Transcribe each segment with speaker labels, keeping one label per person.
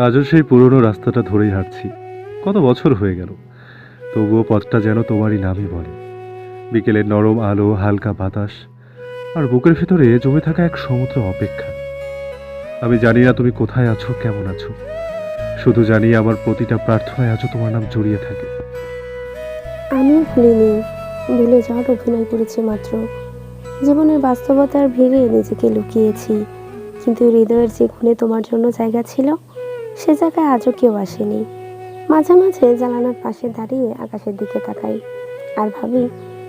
Speaker 1: আজও সেই পুরনো রাস্তাটা ধরেই হাঁটছি। কত বছর হয়ে গেল, তবুও পথটা যেন তোমারই নামই বলে। বিকেলের নরম আলো, হালকা বাতাস, আর বুকের ভেতরে জমে থাকা এক সমুদ্র অপেক্ষা। আমি জানি না তুমি কোথায় আছো, কেমন আছো, শুধু জানি আমার প্রতিটা প্রার্থনায় আজও তোমার নাম জড়িয়ে থাকে।
Speaker 2: আমিও ভুলিনি, ভুলে যাওয়ার অভিনয় করেছি মাত্র। জীবনের বাস্তবতার ভিড়ে নিজেকে লুকিয়েছি, কিন্তু হৃদয়ের যে কোণে তোমার জন্য জায়গা ছিল, সে জায়গায় আজও কেউ আসেনি। মাঝে মাঝে জানালার পাশে দাঁড়িয়ে আকাশের দিকে তাকাই আর ভাবি,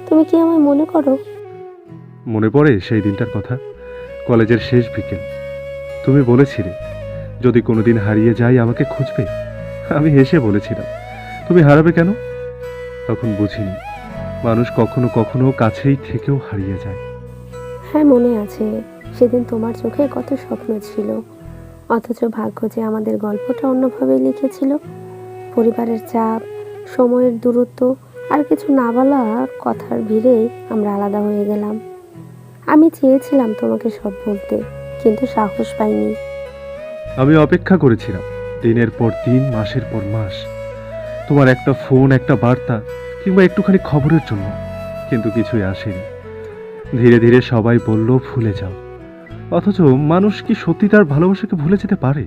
Speaker 2: তুমি কি আমায় মনে করো?
Speaker 1: মনে পড়ে সেই দিনটার কথা, কলেজের শেষ বিকেল। তুমি বলেছিলে যদি কোনোদিন হারিয়ে যাই আমাকে খুঁজবে। আমি হেসে বলেছিলাম, তুমি হারাবে কেন? তখন বুঝিনি মানুষ কখনো কখনো কাছেই থেকেও হারিয়ে যায়।
Speaker 2: হ্যাঁ, মনে আছে। সেদিন তোমার চোখে কত স্বপ্ন ছিল, অথচ ভাগ্য যে আমাদের গল্পটা অন্যভাবে লিখেছিল। পরিবারের চাপ, সময়ের দূরত্ব আর কিছু না বলা কথার ভিড়েই আমরা আলাদা হয়ে গেলাম। আমি চেয়েছিলাম তোমাকে সব বলতে, কিন্তু সাহস পাইনি।
Speaker 1: আমি অপেক্ষা করেছিলাম দিনের পর দিন, মাসের পর মাস, তোমার একটা ফোন, একটা বার্তা কিংবা একটুখানি খবরের জন্য, কিন্তু কিছুই আসেনি। ধীরে ধীরে সবাই বলল ভুলে যাও, অথচ মানুষ কি সত্যি তার ভালোবাসাকে ভুলে যেতে পারে?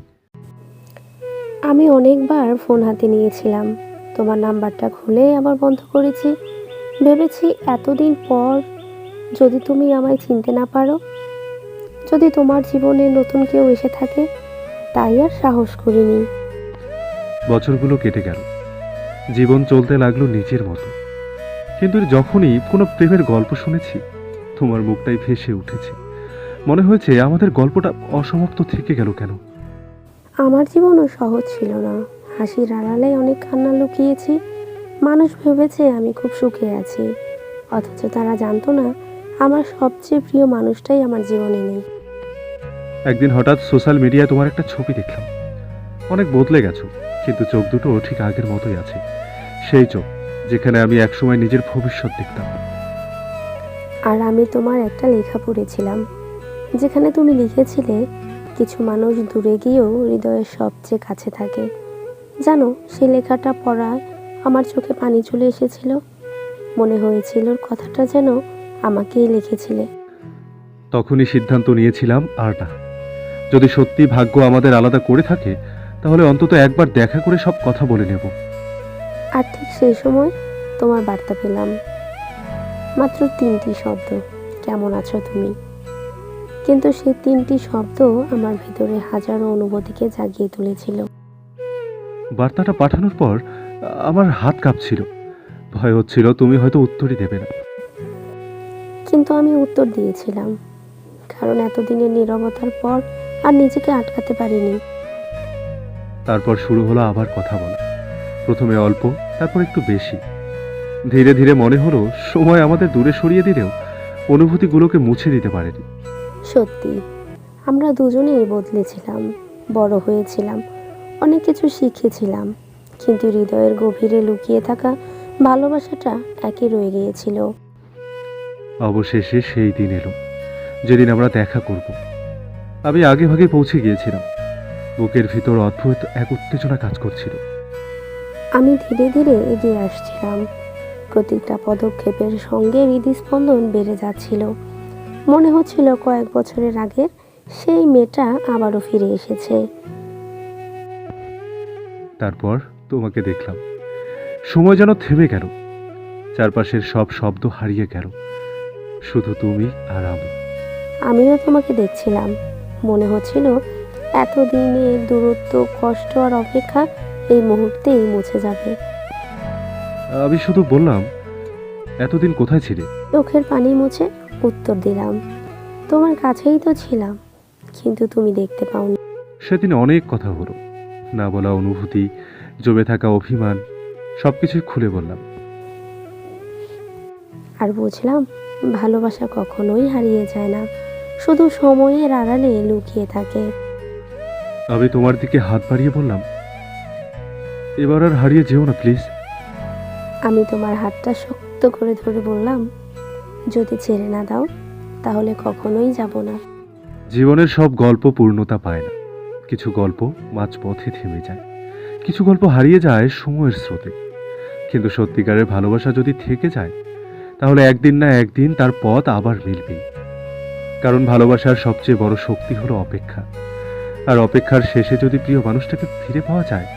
Speaker 2: আমি অনেকবার ফোন হাতে নিয়েছিলাম, তোমার নাম্বারটা খুলে আবার বন্ধ করেছি। ভেবেছি এতদিন পর যদি তুমি আমায় চিনতে না পারো, যদি তোমার জীবনে নতুন কেউ এসে থাকে, তাই আর সাহস করিনি।
Speaker 1: বছরগুলো কেটে গেল, জীবন চলতে লাগলো নিজের মতো। কিন্তু যখনই কোনো প্রেমের গল্প শুনেছি, তোমার মুখটাই ভেসে উঠেছে। মনে হয়েছে আমাদের গল্পটা অসমাপ্ত থেকে গেল কেন।
Speaker 2: আমার জীবনও সহজ ছিল না, হাসির আড়ালে অনেক কান্না লুকিয়েছি। মানুষ ভেবেছে আমি খুব সুখে আছি, অথচ তারা জানতো না আমার সবচেয়ে প্রিয় মানুষটাই আমার জীবনে নেই।
Speaker 1: একদিন হঠাৎ সোশ্যাল মিডিয়ায় তোমার একটা ছবি দেখলাম। অনেক বদলে গেছো, কিন্তু চোখ দুটো ঠিক আগের মতোই আছে। সেই চোখ যেখানে আমি একসময় নিজের ভবিষ্যৎ দেখতাম।
Speaker 2: আর আমি তোমার একটা লেখা পড়েছিলাম, যেখানে তুমি লিখেছিলে কিছু মানুষ দূরে গিয়েও হৃদয়ের সবচেয়ে কাছে থাকে। জানো, সেই লেখাটা পড়ায় আমার চোখে পানি চলে এসেছিল। মনে হয়েছিল কথাটা যেন আমাকেই লিখেছিলে।
Speaker 1: তখনই সিদ্ধান্ত নিয়েছিলাম, আর না, যদি সত্যি ভাগ্য আমাদের আলাদা করে থাকে, তাহলে অন্তত একবার দেখা করে সব কথা বলে নেব।
Speaker 2: আর ঠিক সেই সময় তোমার বার্তা পেলাম, মাত্র 3টি শব্দ, কেমন আছো তুমি। কিন্তু সেই 3টি শব্দ আমার ভিতরে হাজারো অনুভূতিকে জাগিয়ে তুলেছিল।
Speaker 1: বার্তাটা পাঠানোর পর আমার হাত কাঁপছিল, ভয় হচ্ছিল তুমি হয়তো উত্তরই দেবে না।
Speaker 2: কিন্তু আমি উত্তর দিয়েছিলাম, কারণ এতদিনের নীরবতার পর আর নিজেকে আটকাতে পারিনি।
Speaker 1: তারপর শুরু হলো আবার কথা বলা, প্রথমে অল্প, তারপর একটু বেশি। ধীরে ধীরে মনে হলো সময় আমাদের দূরে সরিয়ে দিলেও অনুভূতিগুলোকে মুছে দিতে পারেনি।
Speaker 2: সত্যি, আমরা দুজনেই বদলেছিলাম, বড় হয়েছিলাম, অনেক কিছু শিখেছিলাম, কিন্তু হৃদয়ের গভীরে লুকিয়ে থাকা ভালোবাসাটা একই রয়ে গিয়েছিল।
Speaker 1: অবশেষে সেই দিন এলো, যেদিন আমরা দেখা করব। আমি আগে ভাগে পৌঁছে গিয়েছিলাম, বুকের ভিতর অদ্ভুত এক উত্তেজনা কাজ করছিল।
Speaker 2: আমি ধীরে ধীরে এগিয়ে আসছিলাম, প্রতিটা পদক্ষেপের সঙ্গে হৃদস্পন্দন বেড়ে যাচ্ছিল। মনে হচ্ছিল কয়েক বছরের আগের সেই মেয়েটা আবারও ফিরে এসেছে।
Speaker 1: তারপর তোমাকে দেখলাম, সময় যেন থেমে গেল, চারপাশের সব শব্দ হারিয়ে গেল, শুধু তুমি আর আমি।
Speaker 2: আমিও তোমাকে দেখছিলাম, মনে হচ্ছিল এতদিনের দূরত্ব, কষ্ট আর অপেক্ষা এই মুহূর্তেই মুছে যাবে।
Speaker 1: আমি শুধু বললাম, এতদিন কোথায় ছিলে?
Speaker 2: চোখের পানি মুছে উত্তর দিলাম, তোমার কাছেই তো ছিলাম, কিন্তু তুমি দেখতে পাওনি।
Speaker 1: সেদিন অনেক কথা হলো, না বলা অনুভূতি, জমে থাকা অভিমান, সবকিছুই খুলে বললাম।
Speaker 2: আর বুঝলাম, ভালোবাসা কখনোই হারিয়ে যায় না, শুধু সময়ের আড়ালে লুকিয়ে থাকে।
Speaker 1: আমি তোমার দিকে হাত বাড়িয়ে বললাম, এবার আর হারিয়ে যেও না প্লিজ।
Speaker 2: আমি তোমার হাতটা শক্ত করে ধরে বললাম, যদি ছেড়ে না দাও তাহলে কখনোই যাব না।
Speaker 1: জীবনের সব গল্প পূর্ণতা পায় না, কিছু গল্প মাঝপথে থেমে যায়, কিছু গল্প হারিয়ে যায় সময়ের স্রোতে। কিন্তু সত্যিকারের ভালোবাসা যদি থেকে যায়, তাহলে একদিন না একদিন তার পথ আবার মিলবে। কারণ ভালোবাসার সবচেয়ে বড় শক্তি হলো অপেক্ষা। আর অপেক্ষার শেষে যদি প্রিয় মানুষটাকে ফিরে পাওয়া যায়,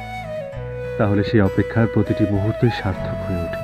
Speaker 1: তাহলে সেই অপেক্ষার প্রতিটি মুহূর্তই সার্থক হয়ে ওঠে।